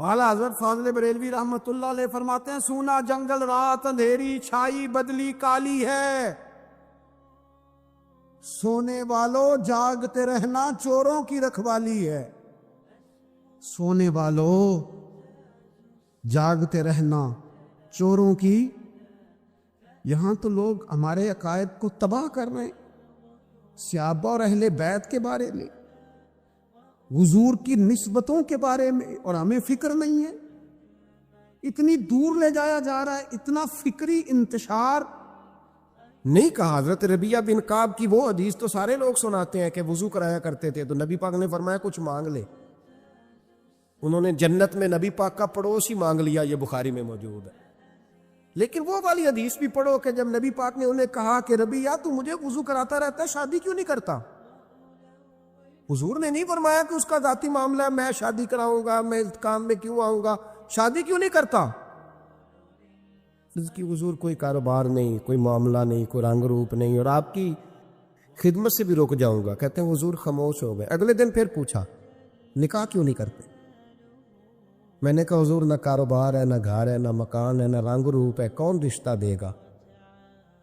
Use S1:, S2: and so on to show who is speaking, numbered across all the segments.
S1: اعلیٰ حضرت فاضل بریلوی رحمۃ اللہ علیہ فرماتے ہیں سونا جنگل رات اندھیری چھائی بدلی کالی ہے، سونے والوں جاگتے رہنا چوروں کی رکھوالی ہے۔ سونے والوں جاگتے رہنا چوروں کی، یہاں تو لوگ ہمارے عقائد کو تباہ کر رہے ہیں، صحابہ اور اہل بیت کے بارے میں، حضور کی نسبتوں کے بارے میں، اور ہمیں فکر نہیں ہے۔ اتنی دور لے جایا جا رہا ہے، اتنا فکری انتشار نہیں کہا۔ حضرت ربیعہ بن کعب کی وہ حدیث تو سارے لوگ سناتے ہیں کہ وضو کرایا کرتے تھے تو نبی پاک نے فرمایا کچھ مانگ لے، انہوں نے جنت میں نبی پاک کا پڑوس ہی مانگ لیا، یہ بخاری میں موجود ہے۔ لیکن وہ والی حدیث بھی پڑھو کہ جب نبی پاک نے انہیں کہا کہ ربیعہ تو مجھے وضو کراتا رہتا ہے، شادی کیوں نہیں کرتا؟ حضور نے نہیں فرمایا کہ اس کا ذاتی معاملہ ہے، میں شادی کراؤں گا، میں اس کام میں کیوں آؤں گا، شادی کیوں نہیں کرتا؟ اس کی حضور کوئی کاروبار نہیں، کوئی معاملہ نہیں، کوئی رنگ روپ نہیں، اور آپ کی خدمت سے بھی رک جاؤں گا۔ کہتے ہیں حضور خاموش ہو گئے۔ اگلے دن پھر پوچھا نکاح کیوں نہیں کرتے؟ میں نے کہا حضور نہ کاروبار ہے، نہ گھر ہے، نہ مکان ہے، نہ رنگ روپ ہے، کون رشتہ دے گا؟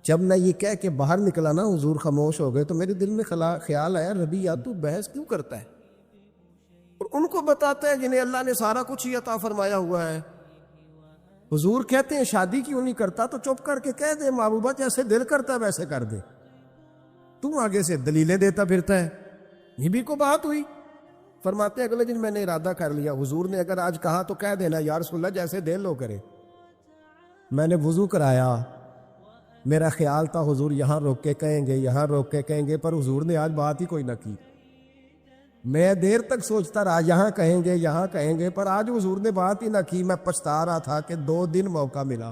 S1: جب میں یہ کہہ کے باہر نکلا نا حضور خاموش ہو گئے، تو میرے دل میں خیال آیا ربیعہ تو بحث کیوں کرتا ہے؟ اور ان کو بتاتا ہے جنہیں اللہ نے سارا کچھ ہی عطا فرمایا ہوا ہے۔ حضور کہتے ہیں شادی کیوں نہیں کرتا؟ تو چپ کر کے کہہ دے محبوبہ جیسے دل کرتا ہے ویسے کر دے، تم آگے سے دلیلیں دیتا پھرتا ہے۔ یہ بھی کو بات ہوئی۔ فرماتے ہیں اگلے دن میں نے ارادہ کر لیا، حضور نے اگر آج کہا تو کہہ دینا یا رسول اللہ جیسے دل ہو کرے۔ میں نے وضو کرایا، میرا خیال تھا حضور یہاں روک کے کہیں گے، یہاں روک کے کہیں گے، پر حضور نے آج بات ہی کوئی نہ کی۔ میں دیر تک سوچتا رہا یہاں کہیں گے، یہاں کہیں گے، پر آج حضور نے بات ہی نہ کی۔ میں پچھتا رہا تھا کہ 2 دن موقع ملا،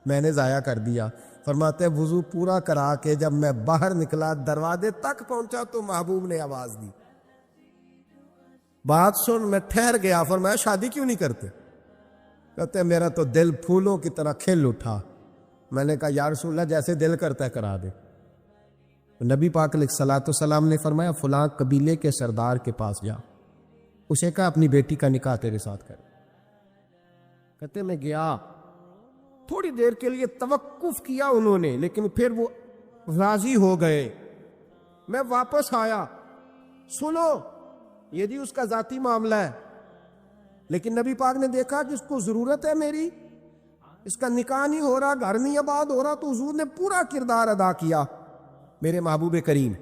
S1: میں نے ضائع کر دیا۔ فرماتے ہیں وضو پورا کرا کے جب میں باہر نکلا، دروازے تک پہنچا تو محبوب نے آواز دی، بات سن۔ میں ٹھہر گیا، فرمایا شادی کیوں نہیں کرتے؟ کہتے ہیں میرا تو دل پھولوں کی طرح کھل اٹھا۔ میں نے کہا یا رسول اللہ جیسے دل کرتا ہے کرا دے۔ نبی پاک علیہ الصلوۃ والسلام نے فرمایا فلاں قبیلے کے سردار کے پاس جا، اسے کہا اپنی بیٹی کا نکاح تیرے ساتھ کر۔ کہتے میں گیا، تھوڑی دیر کے لیے توقف کیا انہوں نے، لیکن پھر وہ راضی ہو گئے۔ میں واپس آیا، سنو یہ جی اس کا ذاتی معاملہ ہے، لیکن نبی پاک نے دیکھا کہ اس کو ضرورت ہے میری، اس کا نکاح نہیں ہو رہا، گھر نہیں آباد ہو رہا، تو حضور نے پورا کردار ادا کیا۔ میرے محبوب کریم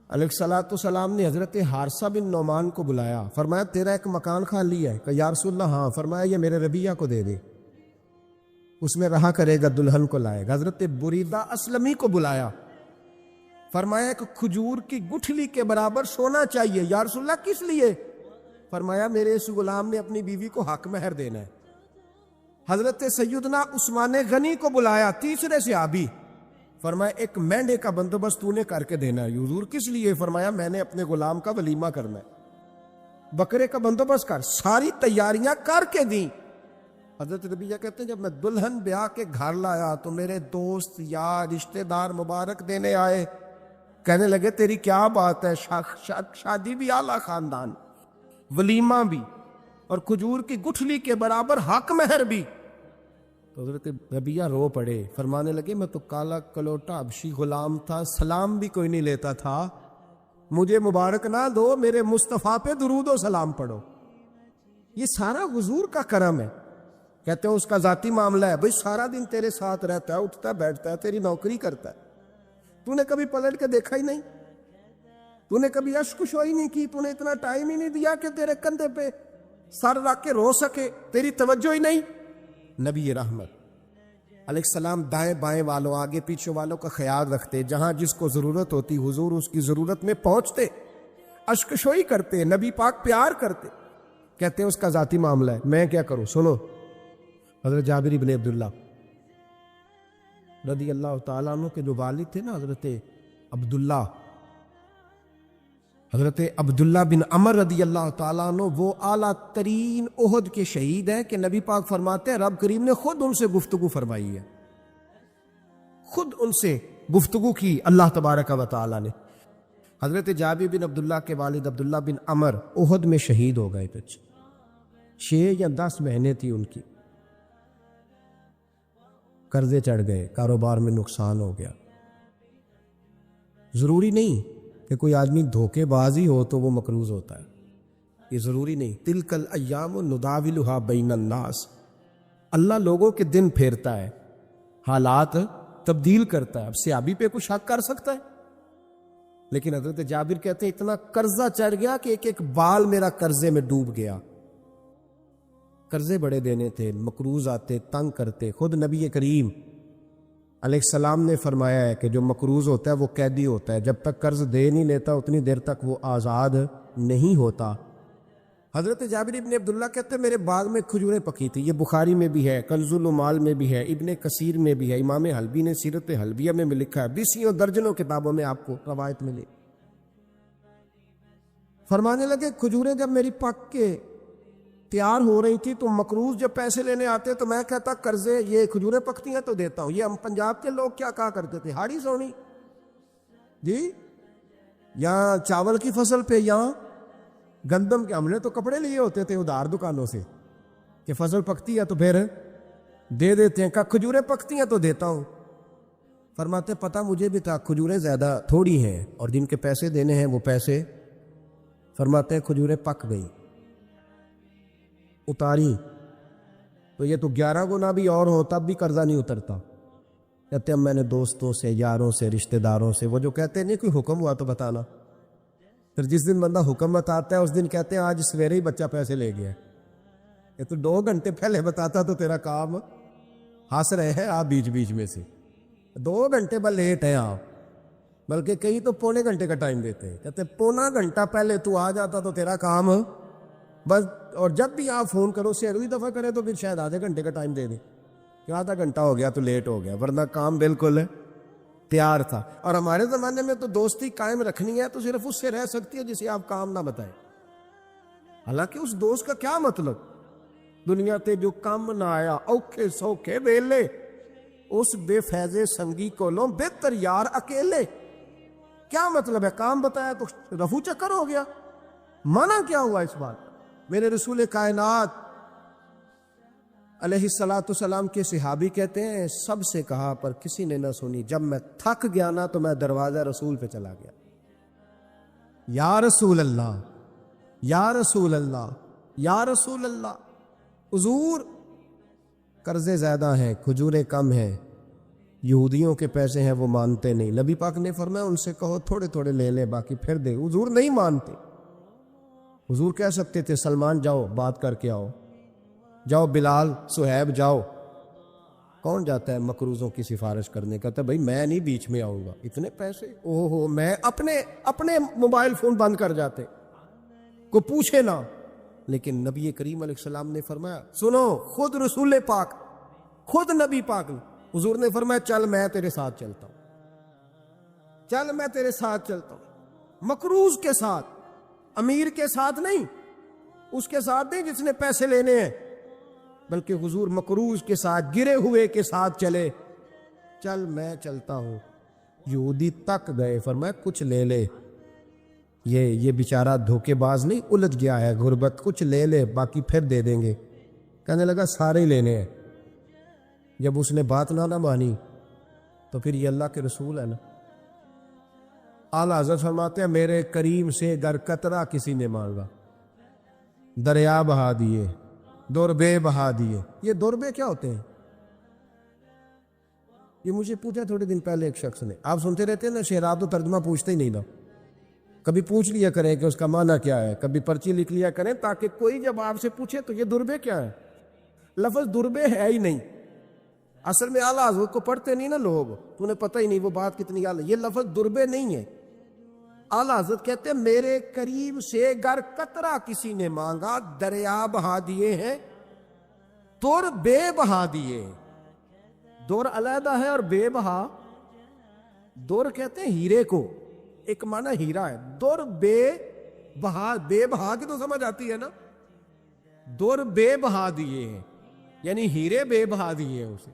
S1: علیہ الصلوۃ والسلام نے حضرت حارثہ بن نعمان کو بلایا، فرمایا تیرا ایک مکان خالی ہے؟ کہ یا رسول اللہ ہاں۔ فرمایا یہ میرے ربیعہ کو دے دے، اس میں رہا کرے گا، دلہن کو لائے گا۔ حضرت بریدہ اسلمی کو بلایا، فرمایا ایک کھجور کی گٹھلی کے برابر سونا چاہیے۔ یا رسول اللہ کس لیے؟ فرمایا میرے اس غلام نے اپنی بیوی کو حق مہر دینا ہے۔ حضرت سیدنا عثمان غنی کو بلایا، تیسرے صحابی، فرمایا ایک مینڈے کا بندوبست تو نے کر کے دینا ہے۔ حضور کس لیے؟ فرمایا میں نے اپنے غلام کا ولیمہ کرنا ہے، بکرے کا بندوبست کر۔ ساری تیاریاں کر کے دیں۔ حضرت ربیعہ کہتے ہیں جب میں دلہن بیاہ کے گھر لایا تو میرے دوست یار رشتہ دار مبارک دینے آئے، کہنے لگے تیری کیا بات ہے، شادی بھی اعلیٰ خاندان، ولیمہ بھی، اور کھجور کی گٹھلی کے برابر حق مہر بھی۔ تو حضرت ربیعہ رو پڑے، فرمانے لگے میں تو کالا کلوٹا حبشی غلام تھا، سلام بھی کوئی نہیں لیتا تھا، مجھے مبارک نہ دو، میرے مصطفیٰ پہ درود و سلام پڑھو۔ یہ سارا حضور کا کرم ہے۔ کہتے ہیں اس کا ذاتی معاملہ ہے، بھئی سارا دن تیرے ساتھ رہتا ہے، اٹھتا ہے بیٹھتا ہے، تیری نوکری کرتا ہے، تو نے کبھی پلٹ کے دیکھا ہی نہیں، تو نے کبھی اشک شوئی نہیں کی، تو نے اتنا ٹائم ہی نہیں دیا کہ تیرے کندھے پہ سر رکھ کے رو سکے، تیری توجہ ہی نہیں۔ نبی رحمت علیہ السلام دائیں بائیں والوں، آگے پیچھے والوں کا خیال رکھتے، جہاں جس کو ضرورت ہوتی حضور اس کی ضرورت میں پہنچتے، اشک شوئی کرتے، نبی پاک پیار کرتے۔ کہتے ہیں اس کا ذاتی معاملہ ہے، میں کیا کروں؟ سنو، حضرت جابر بن عبداللہ رضی اللہ تعالیٰ عنہ کے جو والد تھے نا حضرت عبداللہ بن عمر رضی اللہ تعالیٰ عنہ، وہ اعلیٰ ترین احد کے شہید ہیں کہ نبی پاک فرماتے ہیں رب کریم نے خود ان سے گفتگو فرمائی ہے، خود ان سے گفتگو کی اللہ تبارک و تعالیٰ نے۔ حضرت جابر بن عبداللہ کے والد عبداللہ بن عمر احد میں شہید ہو گئے، 6 یا 10 مہینے تھی ان کی، قرضے چڑھ گئے، کاروبار میں نقصان ہو گیا۔ ضروری نہیں کہ کوئی آدمی دھوکے باز ہی ہو تو وہ مقروض ہوتا ہے، یہ ضروری نہیں۔ تلک الایام نداولھا بین الناس، اللہ لوگوں کے دن پھیرتا ہے، حالات تبدیل کرتا ہے۔ اب صحابی پہ کچھ شک کر سکتا ہے؟ لیکن حضرت جابر کہتے ہیں اتنا قرضہ چڑھ گیا کہ ایک ایک بال میرا قرضے میں ڈوب گیا۔ قرضے بڑے دینے تھے، مقروض آتے، تنگ کرتے۔ خود نبی کریم علیہ السلام نے فرمایا ہے کہ جو مقروض ہوتا ہے وہ قیدی ہوتا ہے، جب تک قرض دے نہیں لیتا اتنی دیر تک وہ آزاد نہیں ہوتا۔ حضرت جابر ابن عبداللہ کہتے ہیں میرے باغ میں کھجوریں پکی تھی، یہ بخاری میں بھی ہے، کنز العمال میں بھی ہے، ابن کثیر میں بھی ہے، امام حلبی نے سیرت حلبیہ میں بھی لکھا ہے، بیسیوں درجنوں کتابوں میں آپ کو روایت ملی۔ فرمانے لگے کھجوریں جب میری پک کے تیار ہو رہی تھی تو مقروض جب پیسے لینے آتے تو میں کہتا قرضے یہ کھجوریں پکتی ہیں تو دیتا ہوں۔ یہ ہم پنجاب کے لوگ کیا کہا کرتے تھے، ہاڑی سونی جی، یہاں چاول کی فصل پہ، یہاں گندم کے، ہم نے تو کپڑے لیے ہوتے تھے ادھار دکانوں سے کہ فصل پکتی ہے تو پھر دے دیتے ہیں، کہ کھجوریں پکتی ہیں تو دیتا ہوں۔ فرماتے پتہ مجھے بھی تھا کھجوریں زیادہ تھوڑی ہیں اور جن کے پیسے دینے ہیں وہ پیسے، فرماتے ہیں کھجوریں پک گئی، اتاری تو یہ تو 11 گنا بھی اور ہو تب بھی قرضہ نہیں اترتا۔ کہتے ہیں میں نے دوستوں سے، یاروں سے، رشتہ داروں سے، وہ جو کہتے ہیں نہیں کوئی حکم ہوا تو بتانا، پھر جس دن بندہ حکم بتاتا ہے اس دن کہتے ہیں آج سویرے ہی بچہ پیسے لے گیا، یہ تو 2 گھنٹے پہلے بتاتا تو تیرا کام، ہنس رہے ہیں آپ بیچ بیچ میں سے، 2 گھنٹے بس لیٹ ہیں آپ، بلکہ کئی تو پونے گھنٹے کا ٹائم دیتے ہیں، کہتے ہیں پونا گھنٹہ پہلے تو آ جاتا تو تیرا کام بس، اور جب بھی آپ فون کرو سے اگلی دفعہ کریں تو پھر شاید آدھے گھنٹے کا ٹائم دے دیں کہ آدھا گھنٹہ ہو گیا تو لیٹ ہو گیا، ورنہ کام بالکل تیار تھا۔ اور ہمارے زمانے میں تو دوستی قائم رکھنی ہے تو صرف اس سے رہ سکتی ہے جسے آپ کام نہ بتائیں، حالانکہ اس دوست کا کیا مطلب، دنیا تے جو کام نہ آیا اوکھے سوکھے ویلے، اس بے فیضے سنگی کولوں بہتر یار اکیلے، کیا مطلب ہے، کام بتایا تو رفو چکر ہو گیا، منع کیا ہوا اس بات؟ میرے رسول کائنات علیہ السلام کے صحابی کہتے ہیں سب سے کہا پر کسی نے نہ سنی، جب میں تھک گیا نا تو میں دروازہ رسول پہ چلا گیا، یا رسول اللہ، یا رسول اللہ، یا رسول اللہ، حضور قرضے زیادہ ہیں، کھجوریں کم ہیں، یہودیوں کے پیسے ہیں وہ مانتے نہیں، نبی پاک نے فرمایا ان سے کہو تھوڑے تھوڑے لے لیں باقی پھر دے، حضور نہیں مانتے۔ حضور کہہ سکتے تھے سلمان جاؤ بات کر کے آؤ، جاؤ بلال، صہیب جاؤ، کون جاتا ہے مقروضوں کی سفارش کرنے، کہتا ہے بھائی میں نہیں بیچ میں آؤں گا، اتنے پیسے، اوہ ہو، میں اپنے موبائل فون بند کر جاتے، کو پوچھے نہ۔ لیکن نبی کریم علیہ السلام نے فرمایا سنو، خود رسول پاک، خود نبی پاک نے، حضور نے فرمایا چل میں تیرے ساتھ چلتا ہوں، چل میں تیرے ساتھ چلتا ہوں، مقروض کے ساتھ، امیر کے ساتھ نہیں، اس کے ساتھ نہیں جس نے پیسے لینے ہیں، بلکہ حضور مقروض کے ساتھ، گرے ہوئے کے ساتھ چلے، چل میں چلتا ہوں۔ یہودی تک گئے، فرمایا کچھ لے لے، یہ بیچارہ دھوکے باز نہیں الجھ گیا ہے، غربت، کچھ لے لے باقی پھر دے دیں گے۔ کہنے لگا سارے ہی لینے ہیں۔ جب اس نے بات نہ مانی تو پھر یہ اللہ کے رسول ہے نا۔ اعلیٰ حضرت فرماتے ہیں میرے کریم سے گر قطرہ کسی نے مانگا، دریا بہا دیے، دوربے بہا دیے۔ یہ دوربے کیا ہوتے ہیں؟ یہ مجھے پوچھا تھوڑے دن پہلے ایک شخص نے، آپ سنتے رہتے ہیں نا شعر، آپ تو ترجمہ پوچھتے ہی نہیں نا، کبھی پوچھ لیا کریں کہ اس کا معنی کیا ہے، کبھی پرچی لکھ لیا کریں تاکہ کوئی جب آپ سے پوچھے تو یہ دوربے کیا ہے، لفظ دوربے ہے ہی نہیں، اصل میں اعلیٰ حضرت کو پڑھتے نہیں نا لوگ، تو انہیں پتہ ہی نہیں وہ بات کتنی اعلیٰ، یہ لفظ دوربے نہیں ہے۔ اعلیٰ حضرت کہتے ہیں میرے قریب سے گر قطرہ کسی نے مانگا، دریا بہا دیے ہیں، دور بے بہا دیے۔ دور علیحدہ ہے اور بے بہا، دور کہتے ہیں ہیرے کو، ایک معنی ہیرا ہے، دور بے بہا، بے بہا کی تو سمجھ آتی ہے نا، دور بے بہا دیے ہیں یعنی ہیرے بے بہا دیے ہیں اسے۔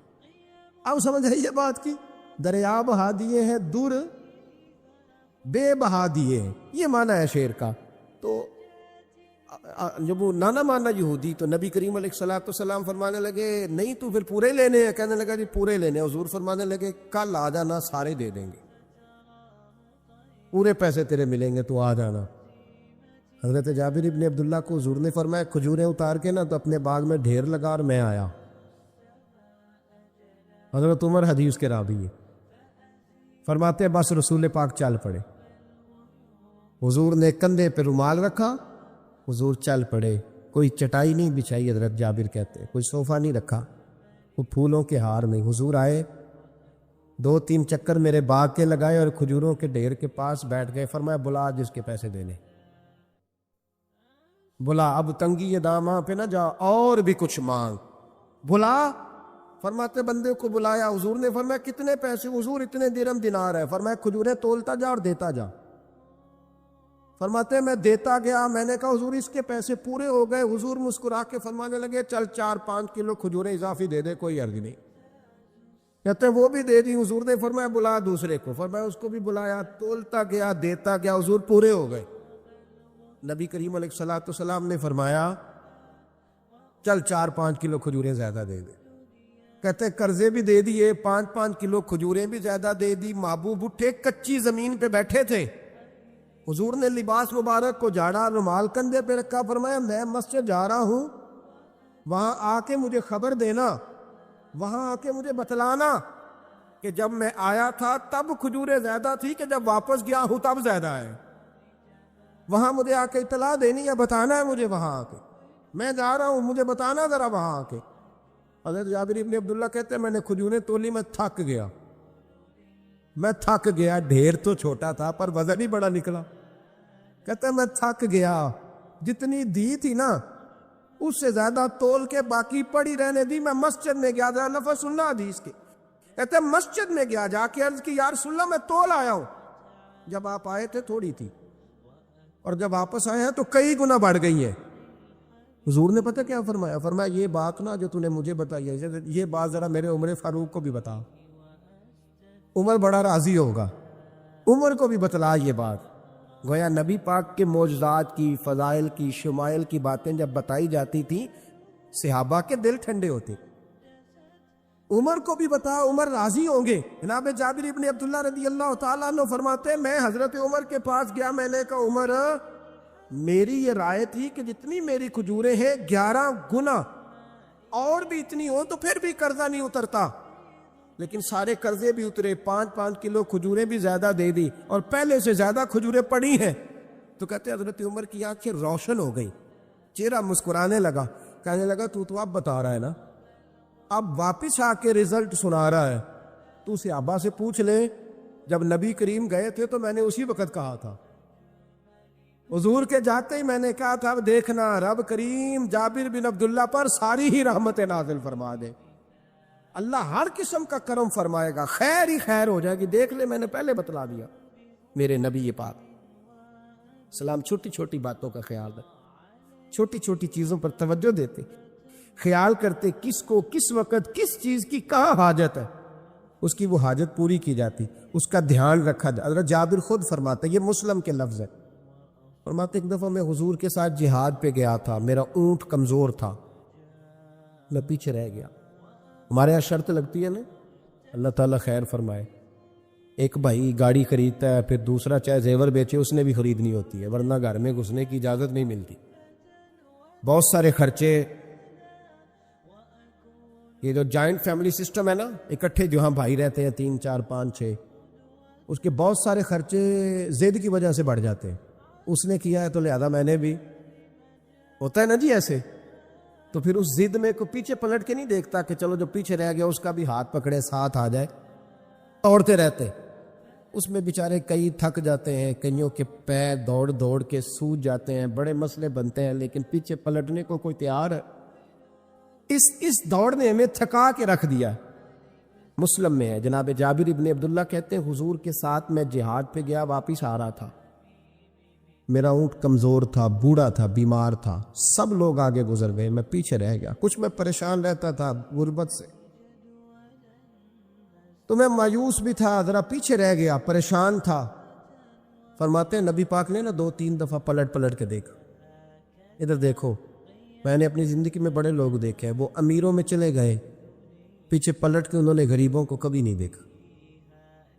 S1: اب سمجھ آئی یہ بات کی، دریا بہا دیے ہیں، دور بے بہا دیے ہیں، یہ معنی ہے شعر کا۔ تو جب وہ نانا مانا یہودی، تو نبی کریم علیہ الصلوۃ والسلام فرمانے لگے نہیں تو پھر پورے لینے ہیں؟ کہنے لگا جی پورے لینے ہیں۔ حضور فرمانے لگے کل آ جانا، سارے دے دیں گے، پورے پیسے تیرے ملیں گے، تو آ جانا۔ حضرت جابر ابن عبداللہ کو حضور نے فرمایا کھجوریں اتار کے نا تو اپنے باغ میں ڈھیر لگا اور میں آیا۔ حضرت عمر حدیث کے راوی ہے، فرماتے ہیں بس رسول پاک چل پڑے، حضور نے کندھے پہ رومال رکھا، حضور چل پڑے، کوئی چٹائی نہیں بچھائی، حضرت جابر کہتے ہیں کوئی صوفہ نہیں رکھا، وہ پھولوں کے ہار نہیں۔ حضور آئے، 2-3 چکر میرے باغ کے لگائے اور کھجوروں کے ڈھیر کے پاس بیٹھ گئے۔ فرمایا بلا جس کے پیسے دینے، بلا، اب تنگی یہ داماں پہ نہ جا، اور بھی کچھ مانگ، بلا۔ فرماتے بندے کو بلایا، حضور نے فرمایا کتنے پیسے؟ حضور اتنے درہم دینار ہے۔ فرمایا کھجوریں تولتا جا اور دیتا جا۔ فرماتے میں دیتا گیا، میں نے کہا حضور اس کے پیسے پورے ہو گئے۔ حضور مسکرا کے فرمانے لگے چل 4-5 کلو کھجوریں اضافی دے دے، کوئی عرض نہیں۔ کہتے ہیں وہ بھی دے دی۔ حضور نے فرمایا بلا دوسرے کو، فرمایا اس کو بھی بلایا، تولتا گیا، دیتا گیا، حضور پورے ہو گئے۔ نبی کریم علیہ الصلوۃ والسلام نے فرمایا چل 4-5 کلو کھجوریں زیادہ دے دے۔ کہتے ہیں قرضے بھی دے دیے، 5-5 کلو کھجوریں بھی زیادہ دے دی۔ محبوب اٹھے، کچی زمین پہ بیٹھے تھے، حضور نے لباس مبارک کو جھاڑا، رومال کندھے پہ رکھا، فرمایا میں مسجد جا رہا ہوں، وہاں آ کے مجھے خبر دینا، وہاں آ کے مجھے بتلانا کہ جب میں آیا تھا تب کھجوریں زیادہ تھی کہ جب واپس گیا ہوں تب زیادہ ہے۔ وہاں مجھے آ کے اطلاع دینی ہے، بتانا ہے مجھے، وہاں آ کے میں جا رہا ہوں، مجھے بتانا ذرا وہاں آ کے۔ حضرت جابر ابن عبداللہ کہتے ہیں میں نے کھجوریں تولی، میں تھک گیا، میں تھک گیا، ڈھیر تو چھوٹا تھا پر وزن ہی بڑا نکلا۔ کہتے ہیں میں تھک گیا، جتنی دی تھی نا اس سے زیادہ تول کے باقی پڑی رہنے دی۔ میں مسجد میں گیا، ذرا لفظ سننا حدیث کے، کہتے ہیں مسجد میں گیا، جا کے عرض کی یا رسول اللہ میں تول آیا ہوں، جب آپ آئے تھے تھوڑی تھی اور جب واپس آئے ہیں تو کئی گنا بڑھ گئی ہے۔ حضور نے پتہ کیا فرمایا؟ فرمایا یہ بات نا جو تو نے مجھے بتائی ہے، یہ بات ذرا میرے عمر فاروق کو بھی بتا، عمر بڑا راضی ہوگا، عمر کو بھی بتلا یہ بات۔ گویا نبی پاک کے معجزات کی، فضائل کی، شمائل کی باتیں جب بتائی جاتی تھیں صحابہ کے دل ٹھنڈے ہوتے۔ عمر کو بھی بتا، عمر راضی ہوں گے۔ جناب جابر ابن عبداللہ رضی اللہ تعالیٰ عنہ فرماتے ہیں میں حضرت عمر کے پاس گیا، میں نے کہا عمر میری یہ رائے تھی کہ جتنی میری کھجوریں ہیں 11 گنا اور بھی اتنی ہو تو پھر بھی قرضہ نہیں اترتا، لیکن سارے قرضے بھی اترے، 5-5 کلو کھجوریں بھی زیادہ دے دی اور پہلے سے زیادہ کھجوریں پڑی ہیں۔ تو کہتے ہیں حضرت عمر کی آنکھیں روشن ہو گئی، چہرہ مسکرانے لگا، کہنے لگا تو اب بتا رہا ہے نا، اب واپس آ کے رزلٹ سنا رہا ہے، تو صحابہ سے پوچھ لے جب نبی کریم گئے تھے تو میں نے اسی وقت کہا تھا، حضور کے جاتے ہی میں نے کہا تھا اب دیکھنا رب کریم جابر بن عبداللہ پر ساری ہی رحمت نازل فرما دے، اللہ ہر قسم کا کرم فرمائے گا، خیر ہی خیر ہو جائے گی، دیکھ لے میں نے پہلے بتلا دیا۔ میرے نبی پاک سلام چھوٹی چھوٹی باتوں کا خیال رکھ، چھوٹی چھوٹی چیزوں پر توجہ دیتے، خیال کرتے کس کو کس وقت کس چیز کی کہاں حاجت ہے، اس کی وہ حاجت پوری کی جاتی، اس کا دھیان رکھا جاتا۔ حضرت جابر خود فرماتے، یہ مسلم کے لفظ ہے، فرماتے ایک دفعہ میں حضور کے ساتھ جہاد پہ گیا تھا، میرا اونٹ کمزور تھا، میں پیچھے رہ گیا۔ ہمارے یہاں شرط لگتی ہے نا، اللہ تعالیٰ خیر فرمائے، ایک بھائی گاڑی خریدتا ہے پھر دوسرا چاہے زیور بیچے اس نے بھی خریدنی ہوتی ہے، ورنہ گھر میں گھسنے کی اجازت نہیں ملتی، بہت سارے خرچے۔ یہ جو جوائنٹ فیملی سسٹم ہے نا، اکٹھے جو ہاں بھائی رہتے ہیں 3 4 5 6، اس کے بہت سارے خرچے ضد کی وجہ سے بڑھ جاتے ہیں، اس نے کیا ہے تو لہذا میں نے بھی، ہوتا ہے نا جی ایسے، تو پھر اس ضد میں کو پیچھے پلٹ کے نہیں دیکھتا کہ چلو جو پیچھے رہ گیا اس کا بھی ہاتھ پکڑے ساتھ آ جائے، دوڑتے رہتے، اس میں بیچارے کئی تھک جاتے ہیں، کئیوں کے پیر دوڑ دوڑ کے سوج جاتے ہیں، بڑے مسئلے بنتے ہیں، لیکن پیچھے پلٹنے کو کوئی تیار ہے؟ اس دوڑ نے ہمیں تھکا کے رکھ دیا۔ مسلم میں ہے، جناب جابر ابن عبداللہ کہتے ہیں حضور کے ساتھ میں جہاد پہ گیا، واپس آ رہا تھا، میرا اونٹ کمزور تھا، بوڑھا تھا، بیمار تھا، سب لوگ آگے گزر گئے، میں پیچھے رہ گیا، کچھ میں پریشان رہتا تھا غربت سے، تو میں مایوس بھی تھا، ذرا پیچھے رہ گیا، پریشان تھا۔ فرماتے ہیں نبی پاک نے نا 2-3 دفعہ پلٹ کے دیکھا، ادھر دیکھو، میں نے اپنی زندگی میں بڑے لوگ دیکھے ہیں، وہ امیروں میں چلے گئے، پیچھے پلٹ کے انہوں نے غریبوں کو کبھی نہیں دیکھا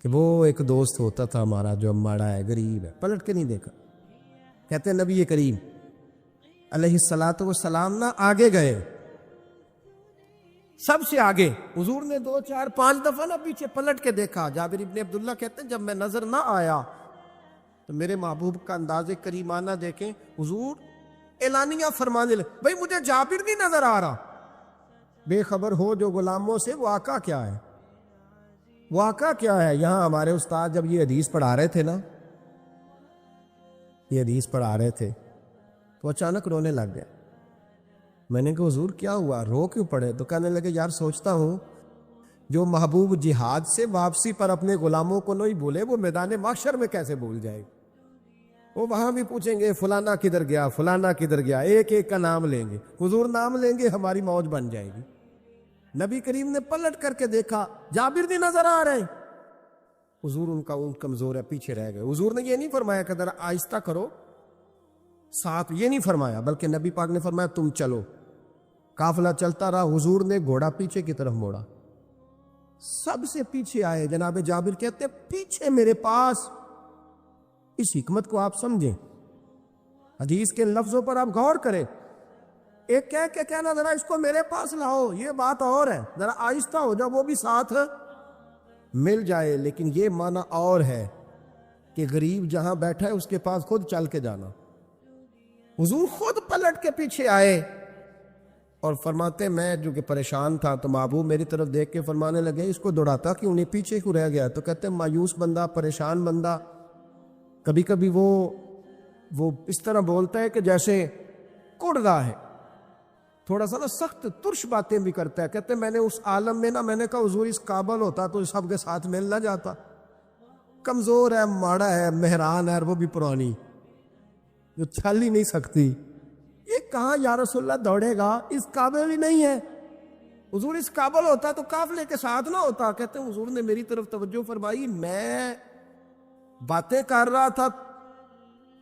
S1: کہ وہ ایک دوست ہوتا تھا ہمارا جو ماڑا ہے، غریب ہے، پلٹ کے نہیں دیکھا۔ کہتے ہیں نبی کریم علیہ الصلاۃ والسلام نہ آگے گئے، سب سے آگے۔ حضور نے 2 4 5 دفعہ نہ پیچھے پلٹ کے دیکھا۔ جابر ابن عبداللہ کہتے ہیں جب میں نظر نہ آیا تو میرے محبوب کا انداز کریمانہ دیکھیں، حضور اعلانیہ فرمانے لگے، بھئی مجھے جابر نہیں نظر آ رہا۔ بے خبر ہو جو غلاموں سے، واقعہ کیا ہے؟ واقعہ کیا ہے؟ یہاں ہمارے استاد جب یہ حدیث پڑھا رہے تھے نا، یہ حدیث پڑھا رہے تھے تو اچانک رونے لگ گئے۔ میں نے کہا حضور کیا ہوا، رو کیوں پڑے؟ تو کہنے لگے یار سوچتا ہوں جو محبوب جہاد سے واپسی پر اپنے غلاموں کو نہیں بھولے، وہ میدان محشر میں کیسے بھول جائے؟ وہ وہاں بھی پوچھیں گے فلانا کدھر گیا، فلانا کدھر گیا، ایک ایک کا نام لیں گے، حضور نام لیں گے، ہماری موج بن جائے گی۔ نبی کریم نے پلٹ کر کے دیکھا، جابر نہیں نظر آ رہے۔ حضور ان کا اونٹ کمزور ہے، پیچھے رہ گئے۔ حضور نے یہ نہیں فرمایا کہ ذرا آہستہ کرو ساتھ، یہ نہیں فرمایا، بلکہ نبی پاک نے فرمایا تم چلو۔ قافلہ چلتا رہا، حضور نے گھوڑا پیچھے کی طرف موڑا، سب سے پیچھے آئے۔ جناب جابر کہتے ہیں پیچھے میرے پاس۔ اس حکمت کو آپ سمجھیں، حدیث کے لفظوں پر آپ غور کریں۔ ایک کہہ کے کہنا ذرا اس کو میرے پاس لاؤ، یہ بات اور ہے، ذرا آہستہ ہو جاؤ، وہ بھی ساتھ مل جائے۔ لیکن یہ معنی اور ہے کہ غریب جہاں بیٹھا ہے اس کے پاس خود چل کے جانا۔ حضور خود پلٹ کے پیچھے آئے اور فرماتے میں جو کہ پریشان تھا تو محبوب میری طرف دیکھ کے فرمانے لگے اس کو دوڑاتا کیوں نہیں، پیچھے کیوں رہ گیا؟ تو کہتے ہیں مایوس بندہ، پریشان بندہ کبھی کبھی وہ اس طرح بولتا ہے کہ جیسے کڑ رہا ہے، تھوڑا سا نا سخت ترش باتیں بھی کرتا ہے۔ کہتے ہیں میں نے اس عالم میں نا، میں نے کہا حضور اس قابل ہوتا تو سب کے ساتھ مل نہ جاتا، کمزور ہے، ماڑا ہے، مہران ہے، اور وہ بھی پرانی جو چل ہی نہیں سکتی، یہ کہاں یا رسول اللہ دوڑے گا، اس قابل ہی نہیں ہے۔ حضور اس قابل ہوتا تو قافلے کے ساتھ نہ ہوتا۔ کہتے ہیں حضور نے میری طرف توجہ فرمائی، میں باتیں کر رہا تھا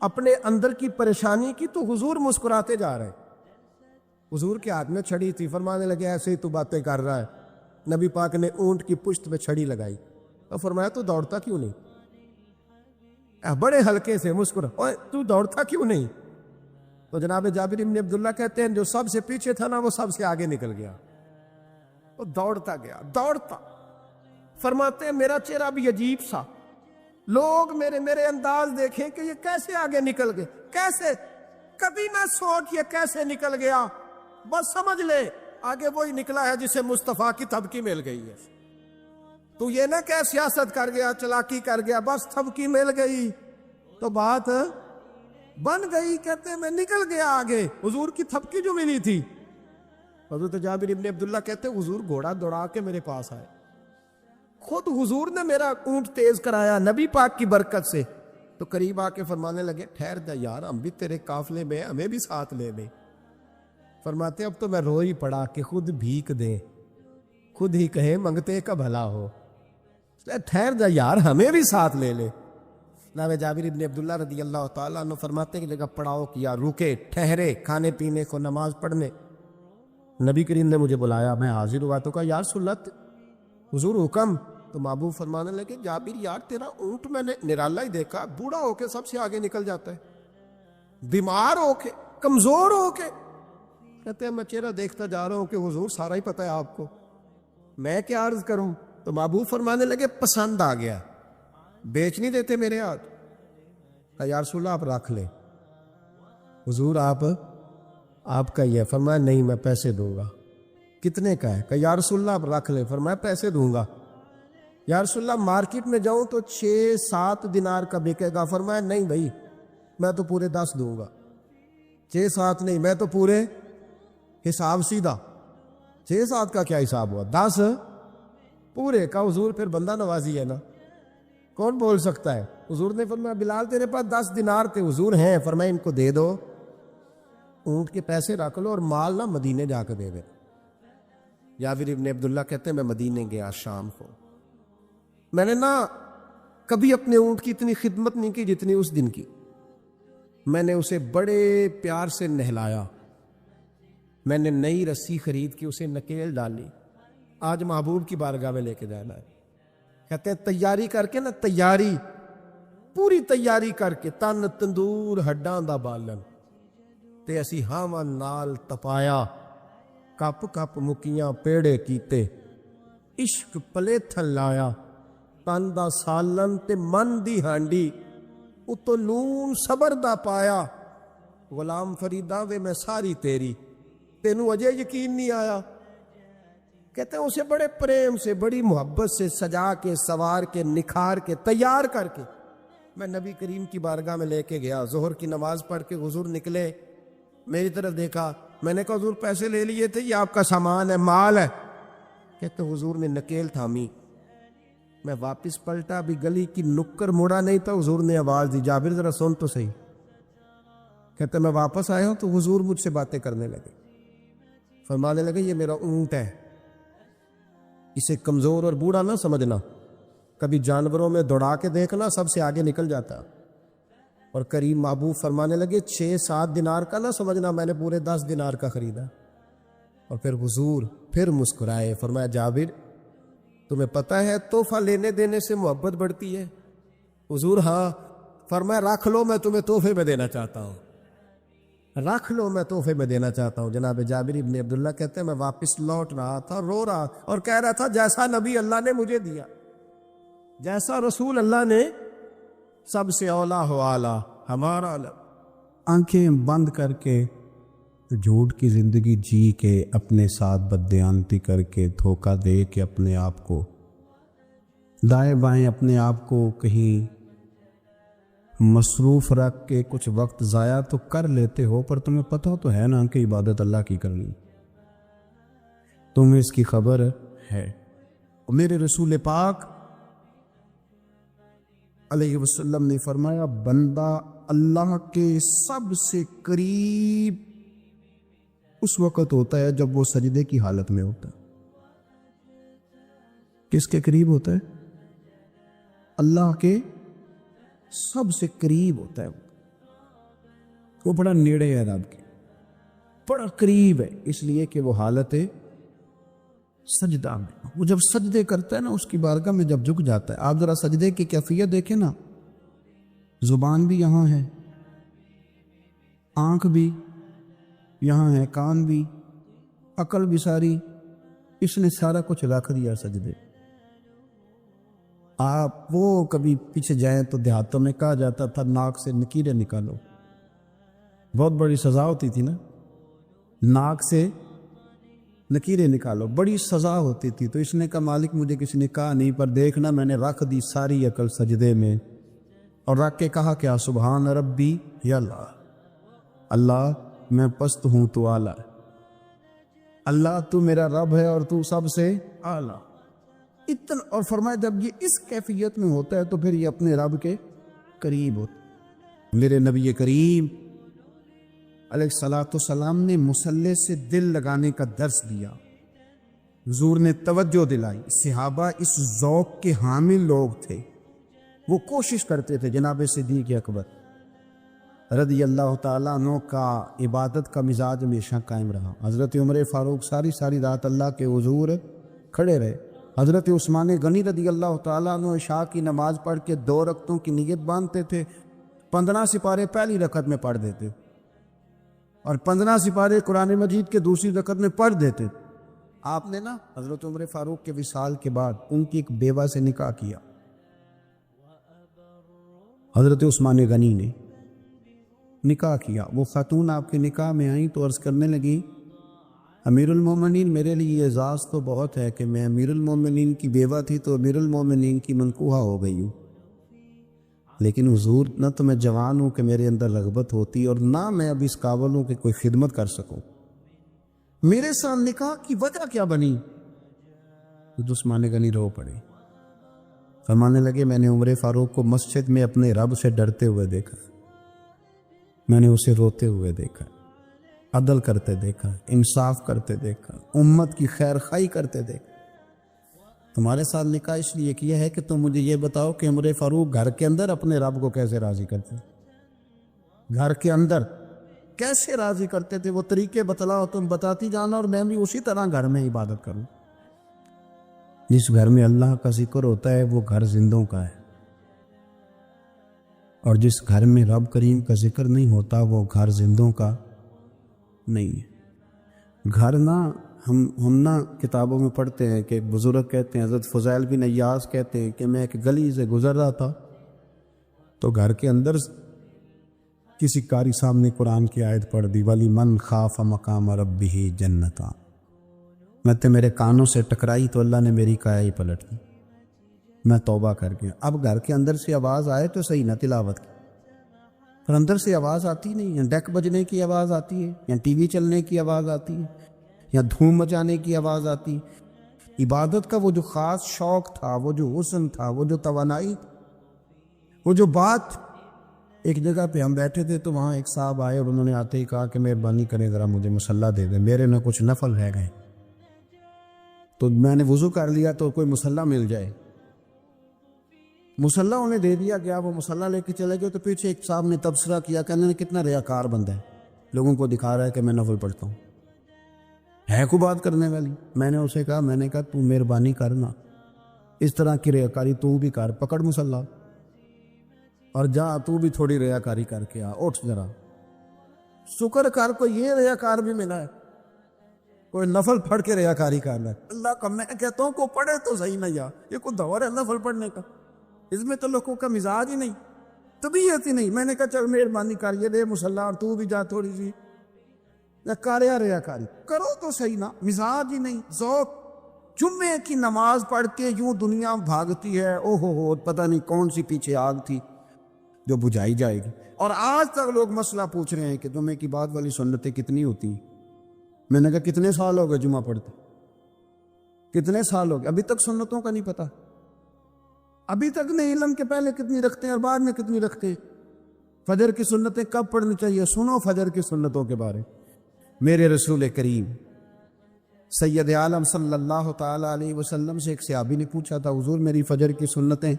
S1: اپنے اندر کی پریشانی کی تو حضور مسکراتے جا رہے۔ حضور کے ہاتھ میں چھڑی تھی، فرمانے لگے ایسے ہی تو باتیں کر رہا ہے۔ نبی پاک نے اونٹ کی پشت پہ چھڑی لگائی اور فرمایا تو دوڑتا کیوں نہیں؟ بڑے ہلکے سے مسکرا، اوے تو دوڑتا کیوں نہیں؟ تو جناب جابر بن عبداللہ کہتے ہیں جو سب سے پیچھے تھا نا وہ سب سے آگے نکل گیا، وہ دوڑتا گیا، دوڑتا۔ فرماتے ہیں میرا چہرہ بھی عجیب سا، لوگ میرے انداز دیکھیں کہ یہ کیسے آگے نکل گئے، کیسے، کبھی نہ سوچ یہ کیسے نکل گیا، بس سمجھ لے آگے وہی نکلا ہے جسے مصطفیٰ کی تھپکی مل گئی ہے۔ تو یہ نہ کہ سیاست کر گیا، چلاکی کر گیا، بس تھپکی مل گئی تو بات بن گئی۔ کہتے ہیں میں نکل گیا آگے، حضور کی تھپکی جو ملی تھی۔ حضرت جابر ابن عبداللہ کہتے ہیں حضور گھوڑا دوڑا کے میرے پاس آئے، خود حضور نے میرا اونٹ تیز کرایا نبی پاک کی برکت سے۔ تو قریب آ کے فرمانے لگے ٹھہر جا یار، ہم بھی تیرے قافلے میں، ہمیں بھی ساتھ لے لے۔ فرماتے اب تو میں رو ہی پڑا کہ خود بھیک دیں، خود ہی کہیں منگتے کا بھلا ہو، ٹھہر جا یار ہمیں بھی ساتھ لے لے۔ جناب جابر ابن عبداللہ رضی اللہ تعالیٰ عنہ فرماتے کہ جگہ پڑاؤ کیا، رکے، ٹھہرے کھانے پینے کو، نماز پڑھنے۔ نبی کریم نے مجھے بلایا، میں حاضر ہوا تو کہا یا رسول اللہ حضور حکم؟ تو محبوب فرمانے لگے جابر یار تیرا اونٹ میں نے نرالا ہی دیکھا، بوڑھا ہو کے سب سے آگے نکل جاتا ہے، بیمار ہو کے، کمزور ہو کے۔ کہتے ہیں میں چہرہ دیکھتا جا رہا ہوں کہ حضور سارا ہی پتہ ہے آپ کو، میں کیا عرض کروں؟ تو محبوب فرمانے لگے پسند آ گیا، بیچ نہیں دیتے میرے ہاتھ؟ کہا یا رسول اللہ آپ رکھ لیں، حضور آپ کا یہ۔ فرمایا نہیں میں پیسے دوں گا۔ کتنے کا ہے؟ کہا یا رسول اللہ آپ رکھ لیں۔ فرمایا پیسے دوں گا۔ یا رسول اللہ مارکیٹ میں جاؤں تو 6-7 دینار کا بکے گا۔ فرمایا نہیں بھائی میں تو پورے 10 دوں گا۔ 6-7 نہیں، میں تو پورے، حساب سیدھا، 6-7 کا کیا حساب ہوا، 10 پورے کا۔ حضور پھر بندہ نوازی ہے نا، کون بول سکتا ہے؟ حضور نے فرمایا بلال تیرے پاس 10 دینار تھے؟ حضور ہیں۔ فرمایا ان کو دے دو، اونٹ کے پیسے رکھ لو اور مال نہ مدینے جا کے دے دے۔ جابر ابن عبداللہ کہتے ہیں میں مدینے گیا شام کو، میں نے نا کبھی اپنے اونٹ کی اتنی خدمت نہیں کی جتنی اس دن کی۔ میں نے اسے بڑے پیار سے نہلایا، میں نے نئی رسی خرید کے اسے نکیل ڈالی، آج محبوب کی بارگاہ میں لے کے جانا ہے۔ کہتے ہیں تیاری کر کے نا، تیاری پوری تیاری کر کے، تن تندور ہڈاں دا بالن تے اسی ہاواں نال تپایا، کپ کپ مکیاں پیڑے کیتے، عشق پلے تھن لایا، تن دا سالن تے من دی ہانڈی، اتو نون صبر دا پایا، غلام فریدا وے میں ساری تیری، تینوں اجے یقین نہیں آیا۔ کہتے ہیں اسے بڑے پریم سے، بڑی محبت سے سجا کے، سوار کے، نکھار کے، تیار کر کے میں نبی کریم کی بارگاہ میں لے کے گیا۔ ظہر کی نماز پڑھ کے حضور نکلے، میری طرف دیکھا، میں نے کہا حضور پیسے لے لیے تھے، یہ آپ کا سامان ہے، مال ہے؟ کہتے حضور نے نکیل تھامی، میں واپس پلٹا، ابھی گلی کی نکر مڑا نہیں تھا، حضور نے آواز دی، جابر ذرا سن تو صحیح۔ کہتے میں واپس آیا ہوں تو حضور مجھ سے باتیں کرنے لگے، فرمانے لگے یہ میرا اونٹ ہے، اسے کمزور اور بوڑھا نہ سمجھنا، کبھی جانوروں میں دوڑا کے دیکھنا، سب سے آگے نکل جاتا۔ اور کریم محبوب فرمانے لگے 6-7 دینار کا نہ سمجھنا، میں نے پورے 10 دینار کا خریدا۔ اور پھر حضور پھر مسکرائے، فرمایا جابر تمہیں پتہ ہے تحفہ لینے دینے سے محبت بڑھتی ہے؟ حضور ہاں۔ فرمایا رکھ لو، میں تمہیں تحفے میں دینا چاہتا ہوں، رکھ لو، میں تحفے میں دینا چاہتا ہوں۔ جناب جابر ابن عبداللہ کہتے ہیں میں واپس لوٹ رہا تھا، رو رہا اور کہہ رہا تھا جیسا نبی اللہ نے مجھے دیا، جیسا رسول اللہ نے، سب سے اولا ہو اعلیٰ ہمارا علم۔
S2: آنکھیں بند کر کے جھوٹ کی زندگی جی کے، اپنے ساتھ بددیانتی کر کے، دھوکہ دے کے اپنے آپ کو، دائیں بائیں اپنے آپ کو کہیں مصروف رکھ کے کچھ وقت ضائع تو کر لیتے ہو، پر تمہیں پتہ تو ہے نا کہ عبادت اللہ کی کرنی، تمہیں اس کی خبر ہے۔ اور میرے رسول پاک علیہ وسلم نے فرمایا بندہ اللہ کے سب سے قریب اس وقت ہوتا ہے جب وہ سجدے کی حالت میں ہوتا ہے۔ کس کے قریب ہوتا ہے؟ اللہ کے سب سے قریب ہوتا ہے، وہ بڑا نیڑے ہے رب کے، بڑا قریب ہے، اس لیے کہ وہ حالت سجدہ میں، وہ جب سجدے کرتا ہے نا، اس کی بارگاہ میں جب جھک جاتا ہے۔ آپ ذرا سجدے کی کیفیت دیکھیں نا، زبان بھی یہاں ہے، آنکھ بھی یہاں ہے، کان بھی، عقل بھی ساری، اس نے سارا کچھ رکھ دیا سجدے۔ آپ وہ کبھی پیچھے جائیں تو دیہاتوں میں کہا جاتا تھا ناک سے نکیریں نکالو، بہت بڑی سزا ہوتی تھی نا، ناک سے نکیریں نکالو، بڑی سزا ہوتی تھی۔ تو اس نے کہا مالک مجھے کسی نے کہا نہیں، پر دیکھنا میں نے رکھ دی ساری عقل سجدے میں، اور رکھ کے کہا کیا سبحان ربی یا اللہ، اللہ میں پست ہوں تو اعلیٰ ہے، اللہ تو میرا رب ہے اور تو سب سے اعلیٰ اتنا۔ اور فرمایا جب یہ اس کیفیت میں ہوتا ہے تو پھر یہ اپنے رب کے قریب ہوتا ہے۔ میرے نبی کریم علیہ الصلاۃ والسلام نے مصلی سے دل لگانے کا درس دیا، حضور نے توجہ دلائی، صحابہ اس ذوق کے حامل لوگ تھے، وہ کوشش کرتے تھے۔ جناب صدیق اکبر رضی اللہ تعالیٰ عنہ کا عبادت کا مزاج ہمیشہ قائم رہا۔ حضرت عمر فاروق ساری رات اللہ کے حضور کھڑے رہے۔ حضرت عثمان غنی رضی اللہ تعالیٰ عنہ عشاء کی نماز پڑھ کے 2 رکعتوں کی نیت باندھتے تھے، 15 سپارے پہلی رکعت میں پڑھ دیتے اور 15 سپارے قرآن مجید کے دوسری رکعت میں پڑھ دیتے۔ آپ نے نا حضرت عمر فاروق کے وصال کے بعد ان کی ایک بیوہ سے نکاح کیا، حضرت عثمان غنی نے نکاح کیا۔ وہ خاتون آپ کے نکاح میں آئیں تو عرض کرنے لگی امیر المومنین میرے لیے اعزاز تو بہت ہے کہ میں امیر المومنین کی بیوہ تھی تو امیر المومنین کی منکوحہ ہو گئی ہوں، لیکن حضور نہ تو میں جوان ہوں کہ میرے اندر رغبت ہوتی اور نہ میں اب اس قابل ہوں کہ کوئی خدمت کر سکوں، میرے ساتھ نکاح کی وجہ کیا بنی؟ عثمان غنی رو پڑے، فرمانے لگے میں نے عمر فاروق کو مسجد میں اپنے رب سے ڈرتے ہوئے دیکھا، میں نے اسے روتے ہوئے دیکھا، عدل کرتے دیکھا، انصاف کرتے دیکھا، امت کی خیر خواہی کرتے دیکھا۔ تمہارے ساتھ نکاح اس لیے کیا ہے کہ تم مجھے یہ بتاؤ کہ عمر فاروق گھر کے اندر اپنے رب کو کیسے راضی کرتے ہیں، گھر کے اندر کیسے راضی کرتے تھے، وہ طریقے بتلاؤ، تم بتاتی جانا اور میں بھی اسی طرح گھر میں عبادت کروں۔ جس گھر میں اللہ کا ذکر ہوتا ہے وہ گھر زندوں کا ہے، اور جس گھر میں رب کریم کا ذکر نہیں ہوتا وہ گھر زندوں کا نہیں ہے۔ گھر نہ ہم نہ کتابوں میں پڑھتے ہیں کہ بزرگ کہتے ہیں، حضرت فضیل بن عیاض کہتے ہیں کہ میں ایک گلی سے گزر رہا تھا تو گھر کے اندر کسی قاری صاحب نے قرآن کی آیت پڑھ دی، وَلِمَنْ خَافَ مَقَامَ رَبِّهِ جَنَّتَانِ۔ میں تو میرے کانوں سے ٹکرائی تو اللہ نے میری کایا ہی پلٹ دی، میں توبہ کر گیا۔ اب گھر کے اندر سے آواز آئے تو صحیح نہ تلاوت کی، پر اندر سے آواز آتی نہیں، یا ڈیک بجنے کی آواز آتی ہے، یا ٹی وی چلنے کی آواز آتی ہے، یا دھوم مچانے کی آواز آتی ہے۔ عبادت کا وہ جو خاص شوق تھا، وہ جو حسن تھا، وہ جو توانائی، وہ جو بات۔ ایک جگہ پہ ہم بیٹھے تھے تو وہاں ایک صاحب آئے اور انہوں نے آتے ہی کہا کہ مہربانی کریں ذرا مجھے مصلی دے دیں، میرے نہ کچھ نفل رہ گئے۔ تو میں نے وضو کر لیا تو کوئی مصلی مل جائے، مصلی انہیں دے دیا گیا، وہ مصلی لے کے چلے گئے۔ تو پیچھے ایک صاحب نے تبصرہ کیا کہ انہوں نے کتنا ریاکار بندہ ہے، لوگوں کو دکھا رہا ہے کہ میں نفل پڑھتا ہوں، ہے کو بات کرنے والی۔ میں نے اسے کہا، میں نے کہا تو مہربانی کرنا، اس طرح کی ریاکاری تو بھی کر، پکڑ مصلی اور جا تو بھی تھوڑی ریاکاری کر کے آ، اٹھ ذرا، شکر کر کوئی یہ ریاکار بھی ملا ہے، کوئی نفل پڑھ کے ریاکاری کر رہا ہے۔ اللہ کا میں کہتا ہوں کو پڑھے تو صحیح نہ، یا یہ کوئی دور ہے نفل پڑھنے کا؟ اس میں تو لوگوں کا مزاج ہی نہیں، طبیعت ہی نہیں۔ میں نے کہا چل مہربانی کر یہ دے مصلی اور تو بھی جا تھوڑی سی کاریا ریاکاری کرو تو صحیح نا، مزاج ہی نہیں، ذوق۔ جمعے کی نماز پڑھ کے یوں دنیا بھاگتی ہے، او ہو پتہ نہیں کون سی پیچھے آگ تھی جو بجھائی جائے گی۔ اور آج تک لوگ مسئلہ پوچھ رہے ہیں کہ جمعے کی بعد والی سنتیں کتنی ہوتی ہیں۔ میں نے کہا کتنے سال ہو گئے جمعہ پڑھتے، کتنے سال ہو گئے، ابھی تک سنتوں کا نہیں پتہ، ابھی تک نہیں علم کے پہلے کتنی رکھتے ہیں اور بعد میں کتنی رکھتے ہیں۔ فجر کی سنتیں کب پڑھنی چاہیے؟ سنو فجر کی سنتوں کے بارے۔ میرے رسول کریم سید عالم صلی اللہ تعالی علیہ وسلم سے ایک صحابی نے پوچھا تھا، حضور میری فجر کی سنتیں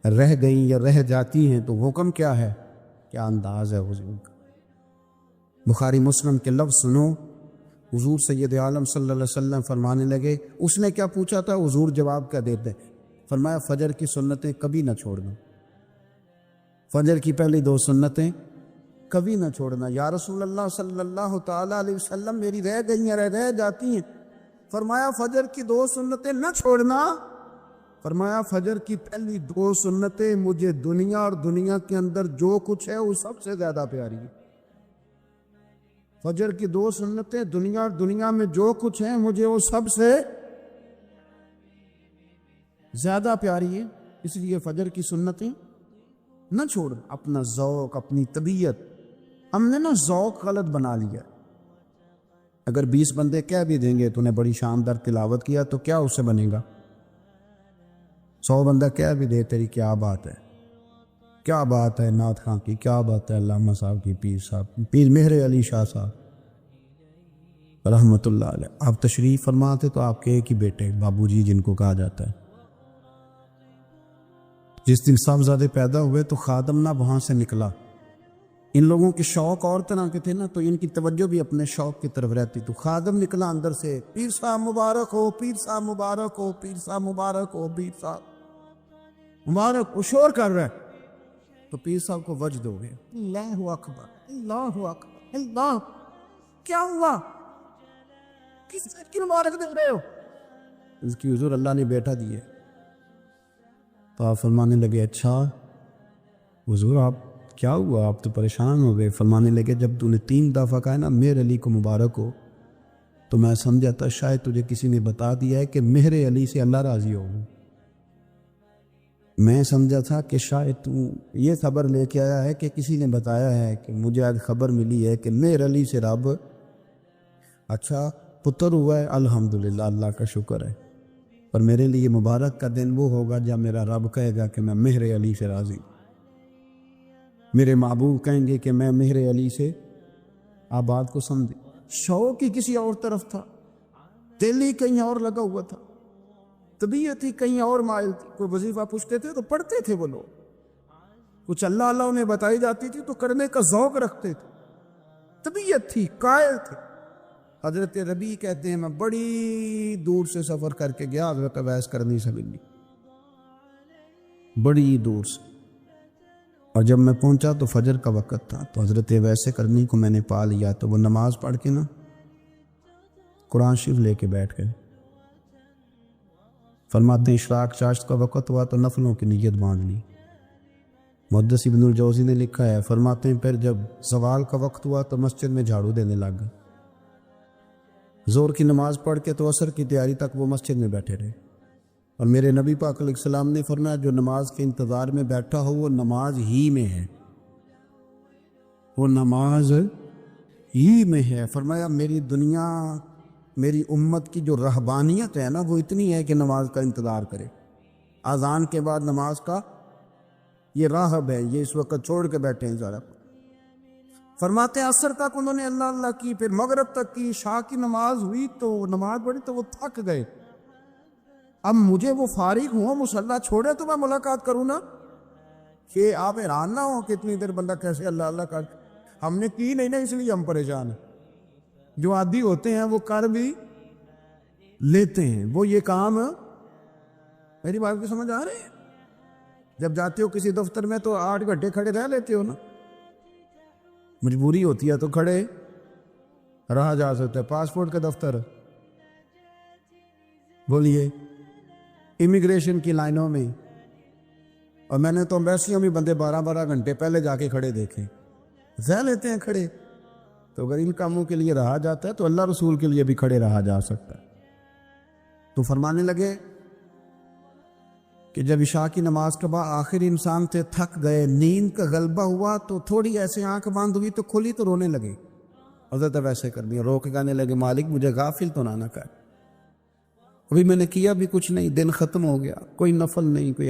S2: رہ گئیں یا رہ جاتی ہیں تو حکم کیا ہے؟ کیا انداز ہے حضور کا؟ بخاری مسلم کے لفظ سنو، حضور سید عالم صلی اللہ علیہ وسلم فرمانے لگے، اس نے کیا پوچھا تھا؟ حضور جواب کیا دیتے؟ فرمایا فجر کی سنتیں کبھی نہ چھوڑنا، فجر کی پہلی 2 سنتیں کبھی نہ چھوڑنا۔ یا رسول اللہ صلی اللہ تعالی علیہ وسلم میری رہ گئی ہیں، رہ جاتی ہیں۔ فرمایا فجر کی 2 سنتیں نہ چھوڑنا، فرمایا فجر کی پہلی 2 سنتیں مجھے دنیا اور دنیا کے اندر جو کچھ ہے وہ سب سے زیادہ پیاری ہے۔ فجر کی 2 سنتیں دنیا اور دنیا میں جو کچھ ہے مجھے وہ سب سے زیادہ پیاری ہے، اس لیے فجر کی سنتیں نہ چھوڑ۔ اپنا ذوق، اپنی طبیعت، ہم نے نا ذوق غلط بنا لیا۔ اگر 20 بندے کہہ بھی دیں گے تو نے بڑی شاندار تلاوت کیا تو کیا اس سے بنے گا؟ 100 بندہ کہہ بھی دے تیری کیا بات ہے، کیا بات ہے نعت خاں کی، کیا بات ہے علامہ صاحب کی، پیر صاحب، پیر مہر علی شاہ صاحب رحمۃ اللہ علیہ۔ آپ تشریف فرماتے تو آپ کے ایک ہی بیٹے بابو جی جن کو کہا جاتا ہے، جس دن صاحبزادے پیدا ہوئے تو خادم نہ وہاں سے نکلا۔ ان لوگوں کے شوق اور طرح کے تھے نا، تو ان کی توجہ بھی اپنے شوق کی طرف رہتی۔ تو خادم نکلا اندر سے، پیر صاحب مبارک ہو، پیر صاحب مبارک ہو، پیر صاحب مبارک ہو، پیر صاحب مبارک ہو، شور کر رہا ہے۔ تو پیر صاحب کو وجد ہو گیا، اللہ اکبر، اللہ اکبر، اللہ، کیا ہوا؟ کس کی مبارک دے رہے ہو؟ اس کی حضور اللہ نے بیٹا دیے۔ تو آپ فرمانے لگے اچھا حضور آپ کیا ہوا، آپ تو پریشان ہو گئے۔ فرمانے لگے جب تو نے 3 دفعہ کہا نا مہر علی کو مبارک ہو تو میں سمجھا تھا شاید تجھے کسی نے بتا دیا ہے کہ مہر علی سے اللہ راضی ہو۔ میں سمجھا تھا کہ شاید تو یہ خبر لے کے آیا ہے کہ کسی نے بتایا ہے کہ مجھے آج خبر ملی ہے کہ مہر علی سے رب اچھا پتر ہوا ہے، الحمدللہ اللہ کا شکر ہے۔ پر میرے لیے مبارک کا دن وہ ہوگا جب میرا رب کہے گا کہ میں مہر علی سے راضی، میرے محبوب کہیں گے کہ میں مہر علی سے آپ بات کو سمجھے۔ شوق ہی کسی اور طرف تھا، دل ہی کہیں اور لگا ہوا تھا، طبیعت ہی کہیں اور مائل تھی۔ کوئی وظیفہ پوچھتے تھے تو پڑھتے تھے وہ لوگ، کچھ اللہ اللہ انہیں بتائی جاتی تھی تو کرنے کا ذوق رکھتے تھے، طبیعت تھی، قائل تھے۔ حضرت ربیع کہتے ہیں میں بڑی دور سے سفر کر کے گیا حضرت اویس کرنی سے ملنی، بڑی دور سے، اور جب میں پہنچا تو فجر کا وقت تھا، تو حضرت اویس کرنی کو میں نے پا لیا، تو وہ نماز پڑھ کے نا قرآن شریف لے کے بیٹھ گئے۔ فرماتے ہیں اشراق چاشت کا وقت ہوا تو نفلوں کی نیت باندھ لی۔ محدث ابن الجوزی نے لکھا ہے، فرماتے ہیں پھر جب زوال کا وقت ہوا تو مسجد میں جھاڑو دینے لگ گئے۔ زور کی نماز پڑھ کے تو عصر کی تیاری تک وہ مسجد میں بیٹھے رہے، اور میرے نبی پاک علیہ السلام نے فرمایا جو نماز کے انتظار میں بیٹھا ہو وہ نماز ہی میں ہے، وہ نماز ہی میں ہے۔ فرمایا میری دنیا، میری امت کی جو رہبانیت ہے نا وہ اتنی ہے کہ نماز کا انتظار کرے، اذان کے بعد نماز کا یہ راہب ہے، یہ اس وقت چھوڑ کے بیٹھے ہیں ذرا۔ فرماتے ہیں عصر تک انہوں نے اللہ اللہ کی، پھر مغرب تک کی، عشاء کی نماز ہوئی تو نماز پڑھی تو وہ تھک گئے۔ اب مجھے وہ فارغ ہوں، مصلی چھوڑے تو میں ملاقات کروں نا، کہ آپ حیران نہ ہو کہ اتنی دیر بندہ کیسے اللہ اللہ کر، ہم نے کی نہیں نا اس لیے ہم پریشان ہیں۔ جو عادی ہوتے ہیں وہ کر بھی لیتے ہیں، وہ یہ کام، میری بات کو سمجھ آ رہی ہے؟ جب جاتے ہو کسی دفتر میں تو 8 گھنٹے کھڑے رہ لیتے ہو نا، مجبوری ہوتی ہے تو کھڑے رہا جا سکتا ہے۔ پاسپورٹ کا دفتر، بولیے امیگریشن کی لائنوں میں، اور میں نے تو ایمبیسیوں میں بندے 12 گھنٹے پہلے جا کے کھڑے دیکھے، رہ لیتے ہیں کھڑے۔ تو اگر ان کاموں کے لیے رہا جاتا ہے تو اللہ رسول کے لیے بھی کھڑے رہا جا سکتا ہے۔ تو فرمانے لگے کہ جب عشاء کی نماز کے بعد آخر انسان سے تھک گئے، نیند کا غلبہ ہوا تو تھوڑی ایسے آنکھ بند ہوئی تو کھلی تو رونے لگے۔ حضرت ویسے کر دیا، رو کے کہنے لگے مالک مجھے غافل تو نہ کر، ابھی میں نے کیا بھی کچھ نہیں، دن ختم ہو گیا، کوئی نفل نہیں، کوئی